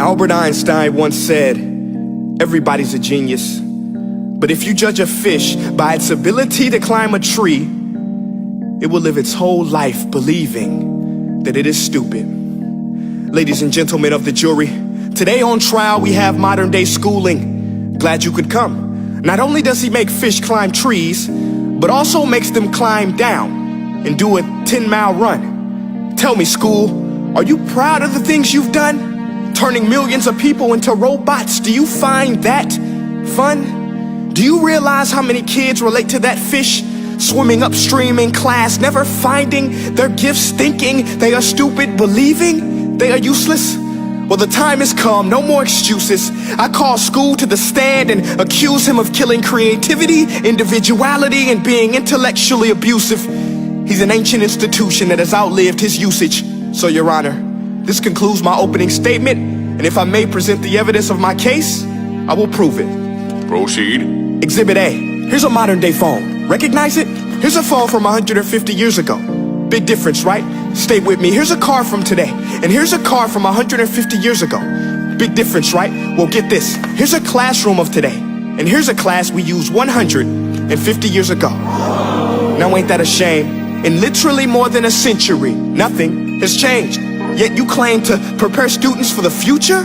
Albert Einstein once said, everybody's a genius, but if you judge a fish by its ability to climb a tree, it will live its whole life believing that it is stupid. Ladies and gentlemen of the jury, today on trial we have modern day schooling. Glad you could come. Not only does he make fish climb trees, but also makes them climb down and do a 10-mile run. Tell me, school, are you proud of the things you've done? Turning millions of people into robots, do you find that fun? Do you realize how many kids relate to that fish swimming upstream in class, never finding their gifts, thinking they are stupid, believing they are useless? Well, the time has come, no more excuses. I call school to the stand and accuse him of killing creativity, individuality, and being intellectually abusive. He's an ancient institution that has outlived his usage. So, Your Honor, this concludes my opening statement, and if I may present the evidence of my case, I will prove it. Proceed. Exhibit A. Here's a modern day phone. Recognize it? Here's a phone from 150 years ago. Big difference, right? Stay with me. Here's a car from today, and here's a car from 150 years ago. Big difference, right? Well, get this. Here's a classroom of today, and here's a class we used 150 years ago. Now ain't that a shame? In literally more than a century, nothing has changed. Yet you claim to prepare students for the future?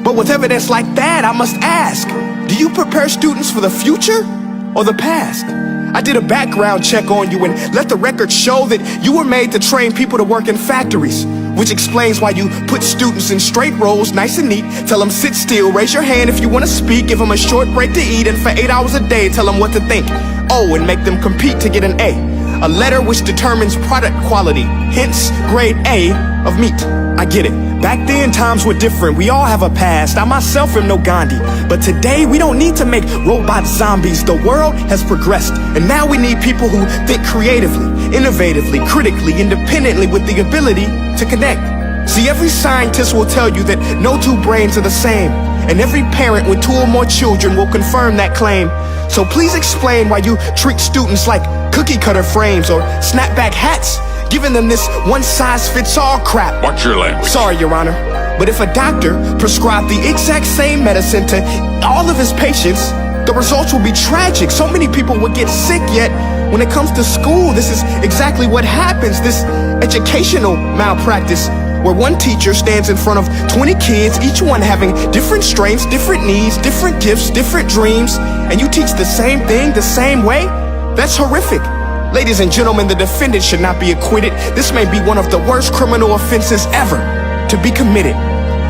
But with evidence like that, I must ask, do you prepare students for the future or the past? I did a background check on you and let the record show that you were made to train people to work in factories, which explains why you put students in straight rows, nice and neat, tell them sit still, raise your hand if you want to speak, give them a short break to eat, and for 8 hours a day, tell them what to think. Oh, and make them compete to get an A letter which determines product quality, hence grade A of meat. I get it. Back then, times were different. We all have a past. I myself am no Gandhi. But today, we don't need to make robot zombies. The world has progressed. And now we need people who think creatively, innovatively, critically, independently, with the ability to connect. See, every scientist will tell you that no two brains are the same. And every parent with 2 or more children will confirm that claim. So please explain why you treat students like cookie cutter frames or snapback hats, giving them this one-size-fits-all crap. Watch your language. Sorry, Your Honor, but if a doctor prescribed the exact same medicine to all of his patients, the results will be tragic. So many people would get sick, yet when it comes to school, this is exactly what happens. This educational malpractice, where one teacher stands in front of 20 kids, each one having different strengths, different needs, different gifts, different dreams, and you teach the same thing the same way? That's horrific. Ladies and gentlemen, the defendant should not be acquitted. This may be one of the worst criminal offenses ever to be committed.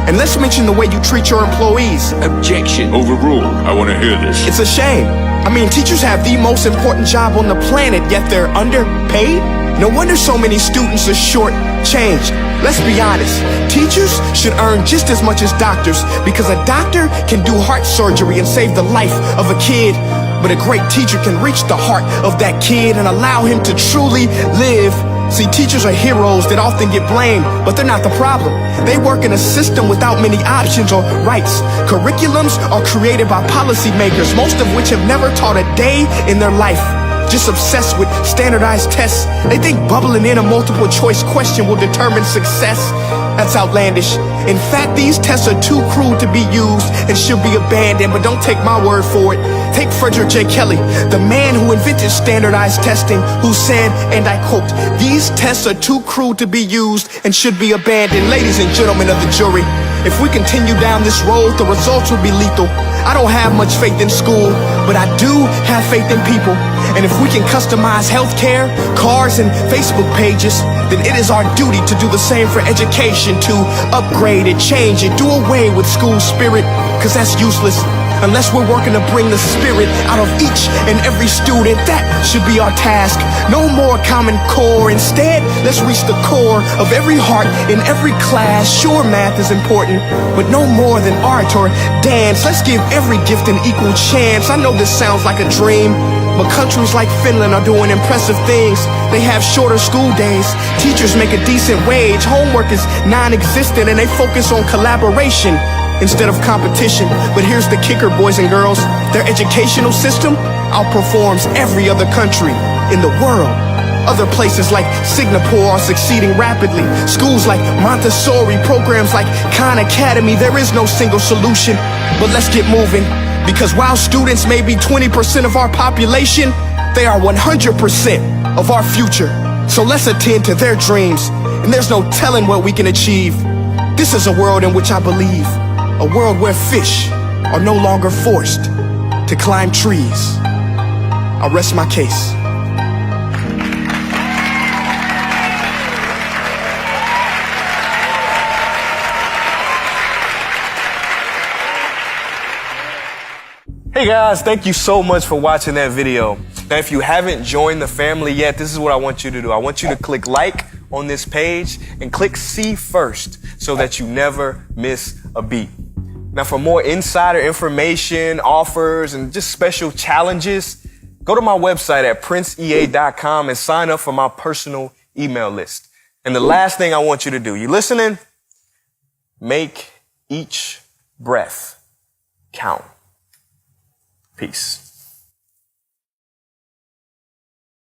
And let's mention the way you treat your employees. Objection. Overruled. I want to hear this. It's a shame. I mean, teachers have the most important job on the planet, yet they're underpaid? No wonder so many students are short-changed. Let's be honest, teachers should earn just as much as doctors, because a doctor can do heart surgery and save the life of a kid, but a great teacher can reach the heart of that kid and allow him to truly live. See, teachers are heroes that often get blamed, but they're not the problem. They work in a system without many options or rights. Curriculums are created by policymakers, most of which have never taught a day in their life. Just obsessed with standardized tests. They think bubbling in a multiple choice question will determine success. That's outlandish. In fact, these tests are too crude to be used and should be abandoned, but don't take my word for it. Take Frederick J. Kelly, the man who invented standardized testing, who said, and I quote, "These tests are too crude to be used and should be abandoned." Ladies and gentlemen of the jury, if we continue down this road, the results will be lethal. I don't have much faith in school, but I do have faith in people. And if we can customize healthcare, cars, and Facebook pages, then it is our duty to do the same for education, to upgrade it, change it, do away with school spirit, because that's useless. Unless we're working to bring the spirit out of each and every student, that should be our task. No more Common Core. Instead, let's reach the core of every heart in every class. Sure, math is important, but no more than art or dance. Let's give every gift an equal chance. I know this sounds like a dream, but countries like Finland are doing impressive things. They have shorter school days, teachers make a decent wage, homework is non-existent, and they focus on collaboration instead of competition. But here's the kicker, boys and girls. Their educational system outperforms every other country in the world. Other places like Singapore are succeeding rapidly. Schools like Montessori, programs like Khan Academy, there is no single solution. But let's get moving, because while students may be 20% of our population, they are 100% of our future. So let's attend to their dreams, and there's no telling what we can achieve. This is a world in which I believe, a world where fish are no longer forced to climb trees. I rest my case. Hey guys, thank you so much for watching that video. Now, if you haven't joined the family yet, this is what I want you to do. I want you to click like on this page and click see first so that you never miss a beat. Now, for more insider information, offers, and just special challenges, go to my website at princeea.com and sign up for my personal email list. And the last thing I want you to do, you listening? Make each breath count. Peace.